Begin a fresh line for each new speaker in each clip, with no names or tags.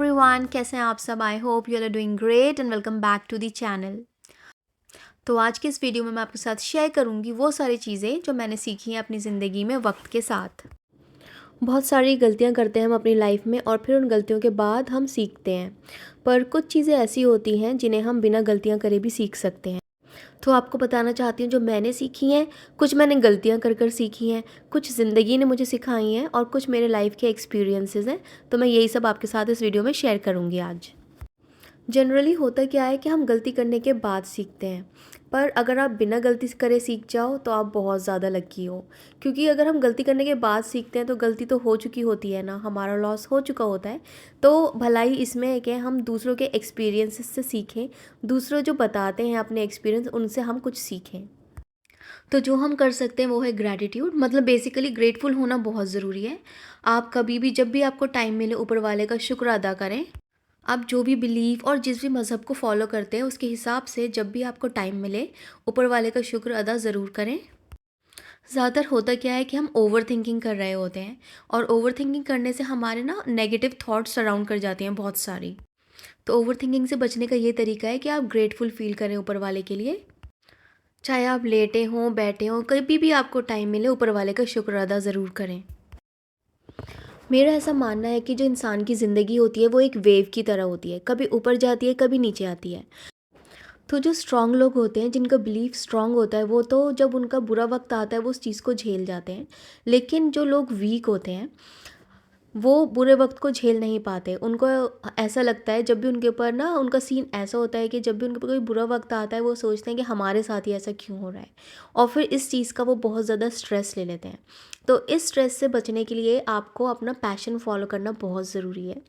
Everyone, कैसे हैं आप सब। I hope you are doing great and welcome back to the channel. तो आज के इस वीडियो में मैं आपके साथ शेयर करूंगी वो सारी चीज़ें जो मैंने सीखी हैं अपनी ज़िंदगी में वक्त के साथ। बहुत सारी गलतियां करते हैं हम अपनी लाइफ में और फिर उन गलतियों के बाद हम सीखते हैं, पर कुछ चीज़ें ऐसी होती हैं जिन्हें हम बिना गलतियां करे भी सीख सकते हैं। तो आपको बताना चाहती हूँ जो मैंने सीखी हैं, कुछ मैंने गलतियाँ कर कर सीखी हैं, कुछ ज़िंदगी ने मुझे सिखाई हैं और कुछ मेरे लाइफ के एक्सपीरियंसेस हैं। तो मैं यही सब आपके साथ इस वीडियो में शेयर करूँगी आज। जनरली होता क्या है कि हम गलती करने के बाद सीखते हैं, पर अगर आप बिना गलती करे सीख जाओ तो आप बहुत ज़्यादा लकी हो। क्योंकि अगर हम गलती करने के बाद सीखते हैं तो गलती तो हो चुकी होती है ना, हमारा लॉस हो चुका होता है। तो भलाई इसमें है कि हम दूसरों के एक्सपीरियंसेस से सीखें, दूसरों जो बताते हैं अपने एक्सपीरियंस उनसे हम कुछ सीखें। तो जो हम कर सकते हैं वो है ग्रैटिट्यूड, मतलब बेसिकली ग्रेटफुल होना बहुत ज़रूरी है। आप कभी भी जब भी आपको टाइम मिले ऊपर वाले का शुक्र अदा करें। आप जो भी बिलीव और जिस भी मज़हब को फॉलो करते हैं उसके हिसाब से जब भी आपको टाइम मिले ऊपर वाले का शुक्र अदा ज़रूर करें। ज़्यादातर होता क्या है कि हम ओवर थिंकिंग कर रहे होते हैं और ओवर थिंकिंग करने से हमारे ना नेगेटिव थॉट्स सराउंड कर जाती हैं बहुत सारी। तो ओवर थिंकिंग से बचने का ये तरीका है कि आप ग्रेटफुल फील करें ऊपर वाले के लिए। चाहे आप लेटे हों बैठे हों, कभी भी आपको टाइम मिले ऊपर वाले का शुक्र अदा ज़रूर करें। मेरा ऐसा मानना है कि जो इंसान की ज़िंदगी होती है वो एक वेव की तरह होती है, कभी ऊपर जाती है कभी नीचे आती है। तो जो स्ट्रांग लोग होते हैं, जिनका बिलीफ स्ट्रांग होता है, वो तो जब उनका बुरा वक्त आता है वो उस चीज़ को झेल जाते हैं। लेकिन जो लोग वीक होते हैं वो बुरे वक्त को झेल नहीं पाते। उनको ऐसा लगता है, जब भी उनके ऊपर ना उनका सीन ऐसा होता है कि जब भी उनके ऊपर कोई बुरा वक्त आता है वो सोचते हैं कि हमारे साथ ही ऐसा क्यों हो रहा है, और फिर इस चीज़ का वो बहुत ज़्यादा स्ट्रेस ले लेते हैं। तो इस स्ट्रेस से बचने के लिए आपको अपना पैशन फॉलो करना बहुत ज़रूरी है।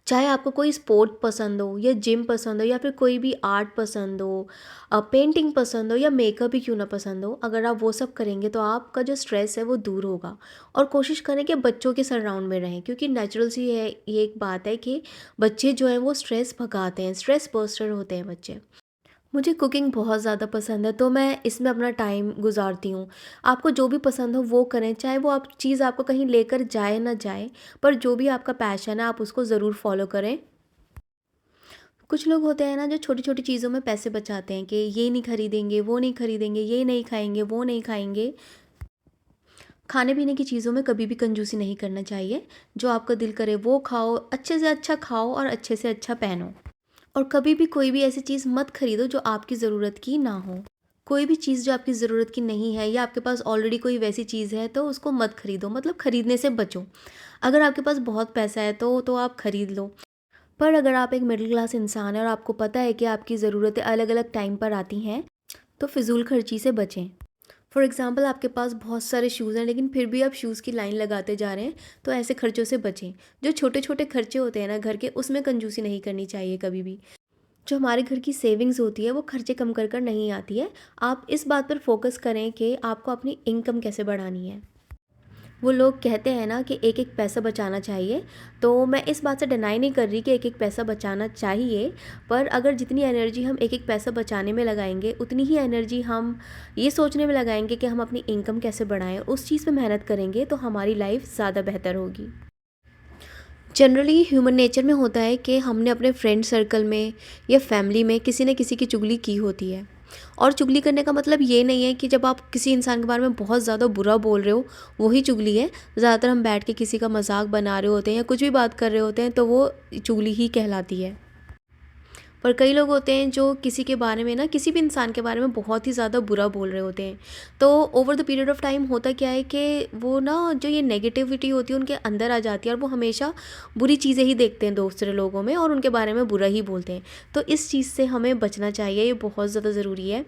चाहे आपको कोई स्पोर्ट पसंद हो या जिम पसंद हो या फिर कोई भी आर्ट पसंद हो, पेंटिंग पसंद हो या मेकअप ही क्यों ना पसंद हो, अगर आप वो सब करेंगे तो आपका जो स्ट्रेस है वो दूर होगा। और कोशिश करें कि बच्चों के सराउंड में रहें, क्योंकि नेचुरल सी है ये एक बात है कि बच्चे जो हैं वो स्ट्रेस भगाते हैं, स्ट्रेस बस्टर होते हैं बच्चे। मुझे कुकिंग बहुत ज़्यादा पसंद है तो मैं इसमें अपना टाइम गुजारती हूँ। आपको जो भी पसंद हो वो करें, चाहे वो आप चीज़ आपको कहीं लेकर जाए ना जाए, पर जो भी आपका पैशन है आप उसको ज़रूर फॉलो करें। कुछ लोग होते हैं ना जो छोटी छोटी चीज़ों में पैसे बचाते हैं कि ये नहीं खरीदेंगे, वो नहीं खरीदेंगे, ये नहीं खाएंगे, वो नहीं खाएंगे। खाने पीने की चीज़ों में कभी भी कंजूसी नहीं करना चाहिए। जो आपका दिल करे वो खाओ, अच्छे से अच्छा खाओ और अच्छे से अच्छा पहनो। और कभी भी कोई भी ऐसी चीज़ मत खरीदो जो आपकी ज़रूरत की ना हो। कोई भी चीज़ जो आपकी ज़रूरत की नहीं है या आपके पास ऑलरेडी कोई वैसी चीज़ है तो उसको मत खरीदो, मतलब खरीदने से बचो। अगर आपके पास बहुत पैसा है तो आप खरीद लो। पर अगर आप एक मिडिल क्लास इंसान हैं और आपको पता है कि आपकी ज़रूरतें अलग अलग टाइम पर आती हैं, तो फिजूल खर्ची से बचें। फॉर एग्ज़ाम्पल, आपके पास बहुत सारे शूज़ हैं लेकिन फिर भी आप शूज़ की लाइन लगाते जा रहे हैं, तो ऐसे खर्चों से बचें। जो छोटे छोटे खर्चे होते हैं ना घर के, उसमें कंजूसी नहीं करनी चाहिए कभी भी। जो हमारे घर की सेविंग्स होती है वो खर्चे कम कर कर नहीं आती है। आप इस बात पर फोकस करें कि आपको अपनी इनकम कैसे बढ़ानी है। वो लोग कहते हैं ना कि एक एक पैसा बचाना चाहिए, तो मैं इस बात से डिनाई नहीं कर रही कि एक एक पैसा बचाना चाहिए। पर अगर जितनी एनर्जी हम एक एक पैसा बचाने में लगाएंगे उतनी ही एनर्जी हम ये सोचने में लगाएंगे कि हम अपनी इनकम कैसे बढ़ाएं, उस चीज़ पे मेहनत करेंगे तो हमारी लाइफ ज़्यादा बेहतर होगी। जनरली ह्यूमन नेचर में होता है कि हमने अपने फ्रेंड सर्कल में या फैमिली में किसी न किसी की चुगली की होती है। और चुगली करने का मतलब ये नहीं है कि जब आप किसी इंसान के बारे में बहुत ज़्यादा बुरा बोल रहे हो वही चुगली है। ज़्यादातर हम बैठ के किसी का मजाक बना रहे होते हैं या कुछ भी बात कर रहे होते हैं तो वो चुगली ही कहलाती है। पर कई लोग होते हैं जो किसी के बारे में ना, किसी भी इंसान के बारे में बहुत ही ज़्यादा बुरा बोल रहे होते हैं। तो over the period of time होता क्या है कि वो ना जो ये नेगेटिविटी होती है उनके अंदर आ जाती है और वो हमेशा बुरी चीज़ें ही देखते हैं दूसरे लोगों में और उनके बारे में बुरा ही बोलते हैं। तो इस चीज़ से हमें बचना चाहिए, ये बहुत ज़्यादा ज़रूरी है।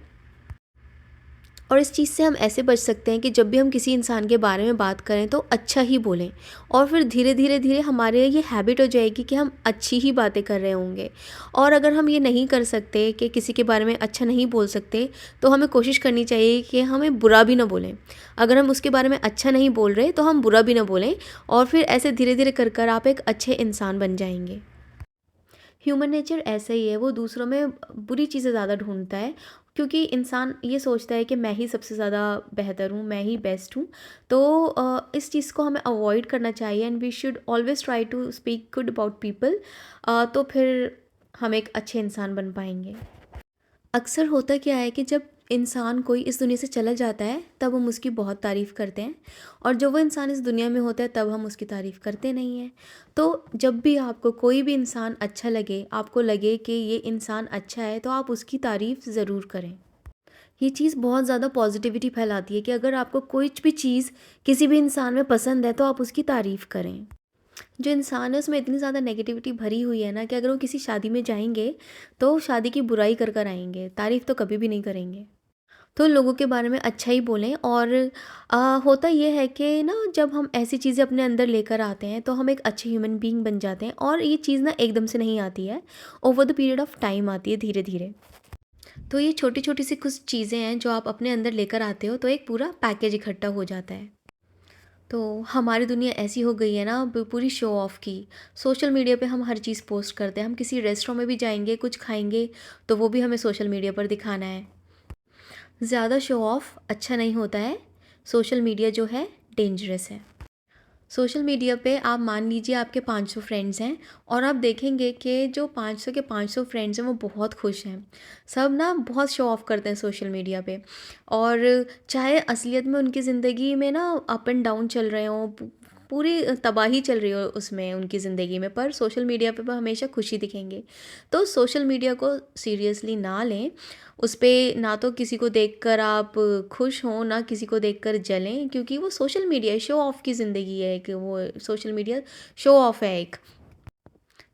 और इस चीज़ से हम ऐसे बच सकते हैं कि जब भी हम किसी इंसान के बारे में बात करें तो अच्छा ही बोलें। और फिर धीरे धीरे धीरे हमारे ये हैबिट हो जाएगी कि हम अच्छी ही बातें कर रहे होंगे। और अगर हम ये नहीं कर सकते कि किसी के बारे में अच्छा नहीं बोल सकते, तो हमें कोशिश करनी चाहिए कि हमें बुरा भी ना बोलें। अगर हम उसके बारे में अच्छा नहीं बोल रहे तो हम बुरा भी ना बोलें। और फिर ऐसे धीरे धीरे कर कर आप एक अच्छे इंसान बन जाएंगे। ह्यूमन नेचर ऐसा ही है, वो दूसरों में बुरी चीज़ें ज़्यादा ढूंढता है। क्योंकि इंसान ये सोचता है कि मैं ही सबसे ज़्यादा बेहतर हूँ, मैं ही बेस्ट हूँ। तो इस चीज़ को हमें अवॉइड करना चाहिए and we should always try to speak good about people. तो फिर हम एक अच्छे इंसान बन पाएँगे। अक्सर होता क्या है कि जब इंसान कोई इस दुनिया से चला जाता है तब हम उसकी बहुत तारीफ़ करते हैं, और जब वो इंसान इस दुनिया में होता है तब हम उसकी तारीफ़ करते नहीं हैं। तो जब भी आपको कोई भी इंसान अच्छा लगे, आपको लगे कि ये इंसान अच्छा है, तो आप उसकी तारीफ़ ज़रूर करें। ये चीज़ बहुत ज़्यादा पॉजिटिविटी फैलाती है कि अगर आपको कोई भी चीज़ किसी भी इंसान में पसंद है तो आप उसकी तारीफ़ करें। जो इंसान है उसमें इतनी ज़्यादा नेगेटिविटी भरी हुई है ना कि अगर वो किसी शादी में जाएँगे तो शादी की बुराई कर कर आएँगे, तारीफ़ तो कभी भी नहीं करेंगे। तो लोगों के बारे में अच्छा ही बोलें। और होता ये है कि ना जब हम ऐसी चीज़ें अपने अंदर लेकर आते हैं तो हम एक अच्छे ह्यूमन बीइंग बन जाते हैं, और ये चीज़ ना एकदम से नहीं आती है, over the period of time आती है धीरे-धीरे। तो ये छोटी-छोटी सी कुछ चीज़ें हैं जो आप अपने अंदर लेकर आते हो तो एक पूरा पैकेज इकट्ठा हो जाता है। तो हमारी दुनिया ऐसी हो गई है ना पूरी शो ऑफ की। सोशल मीडिया पे हम हर चीज़ पोस्ट करते हैं, हम किसी रेस्टोरेंट में भी जाएंगे कुछ खाएंगे तो वो भी हमें सोशल मीडिया पर दिखाना है। ज़्यादा शो ऑफ अच्छा नहीं होता है। सोशल मीडिया जो है डेंजरस है। सोशल मीडिया पे आप मान लीजिए आपके 500 फ्रेंड्स हैं, और आप देखेंगे कि जो 500 के 500 फ्रेंड्स हैं वो बहुत खुश हैं। सब ना बहुत शो ऑफ़ करते हैं सोशल मीडिया पे, और चाहे असलियत में उनकी ज़िंदगी में ना अप एंड डाउन चल रहे हों, पूरी तबाही चल रही हो उसमें उनकी ज़िंदगी में, पर सोशल मीडिया पे वो हमेशा खुशी दिखेंगे। तो सोशल मीडिया को सीरियसली ना लें। उस पे ना तो किसी को देखकर आप खुश हों, ना किसी को देखकर जलें, क्योंकि वो सोशल मीडिया है, शो ऑफ की ज़िंदगी है कि वो सोशल मीडिया शो ऑफ है एक।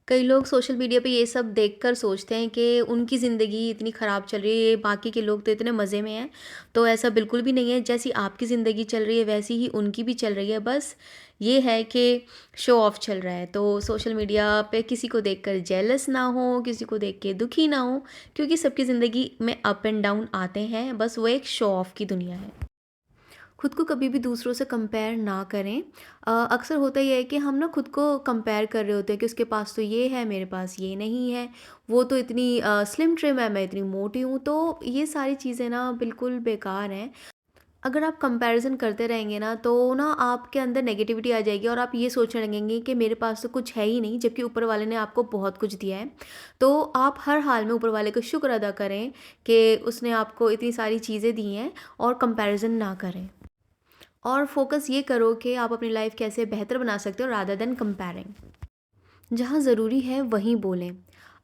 कई लोग सोशल मीडिया पे ये सब देखकर सोचते हैं कि उनकी ज़िंदगी इतनी ख़राब चल रही है, बाकी के लोग तो इतने मज़े में हैं। तो ऐसा बिल्कुल भी नहीं है, जैसी आपकी ज़िंदगी चल रही है वैसी ही उनकी भी चल रही है, बस ये है कि शो ऑफ चल रहा है। तो सोशल मीडिया पे किसी को देखकर जेलस ना हो, किसी को देख के दुखी ना हो, क्योंकि सबकी ज़िंदगी में अप एंड डाउन आते हैं, बस वो एक शो ऑफ की दुनिया है। खुद को कभी भी दूसरों से कंपेयर ना करें। अक्सर होता ये है कि हम ना खुद को कंपेयर कर रहे होते हैं कि उसके पास तो ये है, मेरे पास ये नहीं है, वो तो इतनी स्लिम ट्रिम है, मैं इतनी मोटी हूँ। तो ये सारी चीज़ें ना बिल्कुल बेकार हैं। अगर आप कंपैरिज़न करते रहेंगे ना तो ना आपके अंदर नेगेटिविटी आ जाएगी, और आप ये सोचने लगेंगे कि मेरे पास तो कुछ है ही नहीं, जबकि ऊपर वाले ने आपको बहुत कुछ दिया है। तो आप हर हाल में ऊपर वाले का शुक्र अदा करें कि उसने आपको इतनी सारी चीज़ें दी हैं, और कंपैरिज़न ना करें। और फोकस ये करो कि आप अपनी लाइफ कैसे बेहतर बना सकते हो रादर देन कंपेयरिंग। जहाँ ज़रूरी है वहीं बोलें।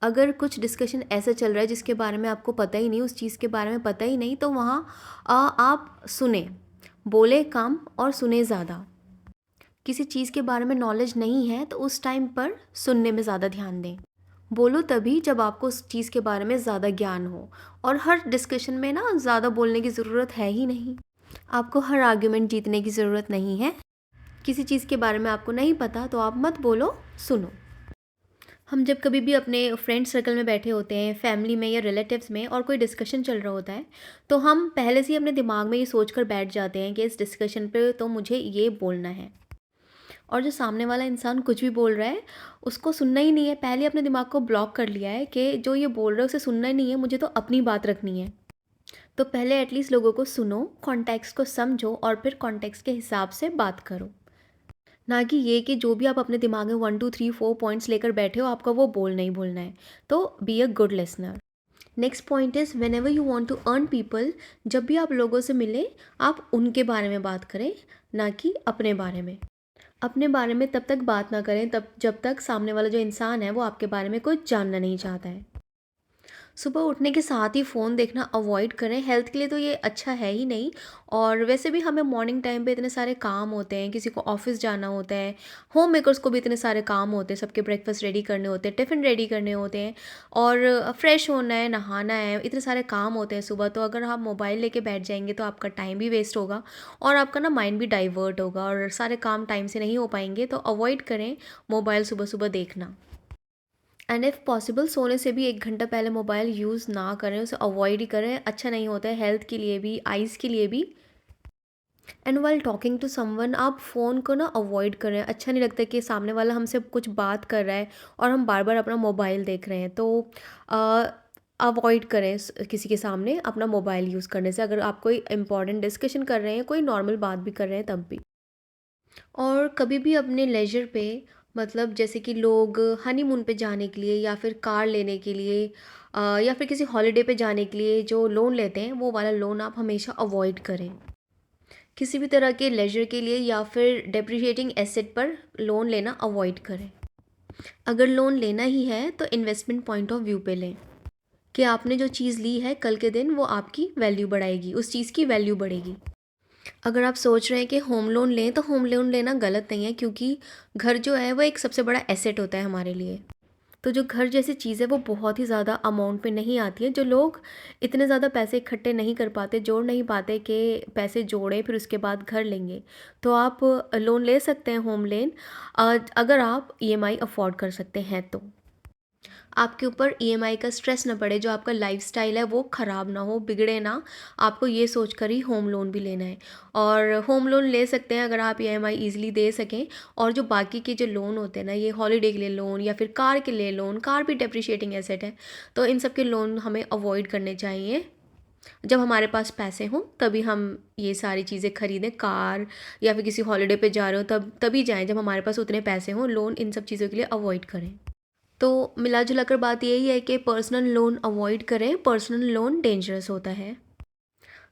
अगर कुछ डिस्कशन ऐसा चल रहा है जिसके बारे में आपको पता ही नहीं, उस चीज़ के बारे में पता ही नहीं, तो वहाँ आप सुने, बोले कम और सुने ज़्यादा। किसी चीज़ के बारे में नॉलेज नहीं है तो उस टाइम पर सुनने में ज़्यादा ध्यान दें। बोलो तभी जब आपको उस चीज़ के बारे में ज़्यादा ज्ञान हो, और हर डिस्कशन में ना ज़्यादा बोलने की ज़रूरत है ही नहीं। आपको हर आर्ग्यूमेंट जीतने की ज़रूरत नहीं है। किसी चीज़ के बारे में आपको नहीं पता तो आप मत बोलो, सुनो। हम जब कभी भी अपने फ्रेंड सर्कल में बैठे होते हैं, फैमिली में या रिलेटिव्स में, और कोई डिस्कशन चल रहा होता है, तो हम पहले से ही अपने दिमाग में ये सोच कर बैठ जाते हैं कि इस डिस्कशन पे तो मुझे ये बोलना है। और जो सामने वाला इंसान कुछ भी बोल रहा है, उसको सुनना ही नहीं है। पहले अपने दिमाग को ब्लॉक कर लिया है कि जो ये बोल रहा है उसे सुनना ही नहीं है, मुझे तो अपनी बात रखनी है। तो पहले एटलीस्ट लोगों को सुनो, कॉन्टेक्स्ट को समझो, और फिर कॉन्टेक्स्ट के हिसाब से बात करो। ना कि ये कि जो भी आप अपने दिमाग में 1 2 3 4 पॉइंट्स लेकर बैठे हो, आपका वो बोलना ही बोलना है। तो be a good listener. Next point is whenever you want to earn people. जब भी आप लोगों से मिले, आप उनके बारे में बात करें, ना कि अपने बारे में। अपने बारे में तब तक बात ना करें तब जब तक सामने वाला जो इंसान है वो आपके बारे में कुछ जानना नहीं चाहता है। सुबह उठने के साथ ही फ़ोन देखना अवॉइड करें, हेल्थ के लिए तो ये अच्छा है ही नहीं। और वैसे भी हमें मॉर्निंग टाइम पे इतने सारे काम होते हैं, किसी को ऑफिस जाना होता है, होम मेकर्स को भी इतने सारे काम होते हैं, सबके ब्रेकफास्ट रेडी करने होते हैं, टिफ़िन रेडी करने होते हैं, और फ्रेश होना है, नहाना है, इतने सारे काम होते हैं सुबह। तो अगर आप मोबाइल लेके बैठ जाएंगे तो आपका टाइम भी वेस्ट होगा, और आपका ना माइंड भी डाइवर्ट होगा, और सारे काम टाइम से नहीं हो पाएंगे। तो अवॉइड करें मोबाइल सुबह सुबह देखना। एंड इफ़ पॉसिबल सोने से भी 1 घंटा पहले मोबाइल यूज़ ना करें, उसे अवॉइड ही करें। अच्छा नहीं होता है हेल्थ के लिए भी, आइज़ के लिए भी। And while talking to someone, आप फ़ोन को ना अवॉइड करें। अच्छा नहीं लगता कि सामने वाला हमसे कुछ बात कर रहा है और हम बार बार अपना मोबाइल देख रहे हैं। तो अ, अवॉइड करें किसी के सामने अपना मोबाइल यूज़ करने से, अगर आप कोई इंपॉर्टेंट डिस्कशन कर रहे हैं, कोई नॉर्मल बात भी कर रहे हैं तब भी। और कभी भी अपने लेजर पे, मतलब जैसे कि लोग हनीमून पे जाने के लिए या फिर कार लेने के लिए या फिर किसी हॉलिडे पे जाने के लिए जो लोन लेते हैं, वो वाला लोन आप हमेशा अवॉइड करें। किसी भी तरह के लेजर के लिए या फिर डेप्रिशिएटिंग एसेट पर लोन लेना अवॉइड करें। अगर लोन लेना ही है तो इन्वेस्टमेंट पॉइंट ऑफ व्यू पे लें कि आपने जो चीज़ ली है कल के दिन वो आपकी वैल्यू बढ़ाएगी, उस चीज़ की वैल्यू बढ़ेगी। अगर आप सोच रहे हैं कि होम लोन लें तो होम लोन लेना गलत नहीं है, क्योंकि घर जो है वो एक सबसे बड़ा एसेट होता है हमारे लिए। तो जो घर जैसी चीज़ है वो बहुत ही ज़्यादा अमाउंट पे नहीं आती है। जो लोग इतने ज़्यादा पैसे इकट्ठे नहीं कर पाते, जोड़ नहीं पाते कि पैसे जोड़ें फिर उसके बाद घर लेंगे, तो आप लोन ले सकते हैं होम लोन, अगर आप ईएमआई अफोर्ड कर सकते हैं तो। आपके ऊपर ईएमआई का स्ट्रेस ना पड़े, जो आपका लाइफस्टाइल है वो ख़राब ना हो, बिगड़े ना, आपको ये सोच कर ही होम लोन भी लेना है। और होम लोन ले सकते हैं अगर आप ईएमआई ईज़िली दे सकें। और जो बाकी के जो लोन होते हैं ना, ये हॉलिडे के लिए लोन या फिर कार के लिए लोन, कार भी डेप्रिशिएटिंग एसेट है, तो इन सब के लोन हमें अवॉइड करने चाहिए। जब हमारे पास पैसे हों तभी हम ये सारी चीज़ें खरीदें, कार या फिर किसी हॉलिडे पे जा रहे हो तब तभी जाएं जब हमारे पास उतने पैसे हों। लोन इन सब चीज़ों के लिए अवॉइड करें। तो मिला जुला कर बात यही है कि पर्सनल लोन अवॉइड करें, पर्सनल लोन डेंजरस होता है।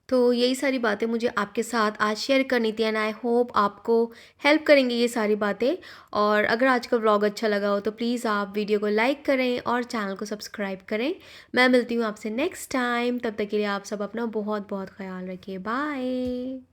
तो यही सारी बातें मुझे आपके साथ आज शेयर करनी थी, एंड आई होप आपको हेल्प करेंगी ये सारी बातें। और अगर आज का व्लॉग अच्छा लगा हो तो प्लीज़ आप वीडियो को लाइक करें और चैनल को सब्सक्राइब करें। मैं मिलती हूँ आपसे नेक्स्ट टाइम, तब तक के लिए आप सब अपना बहुत बहुत ख्याल रखिए। बाय।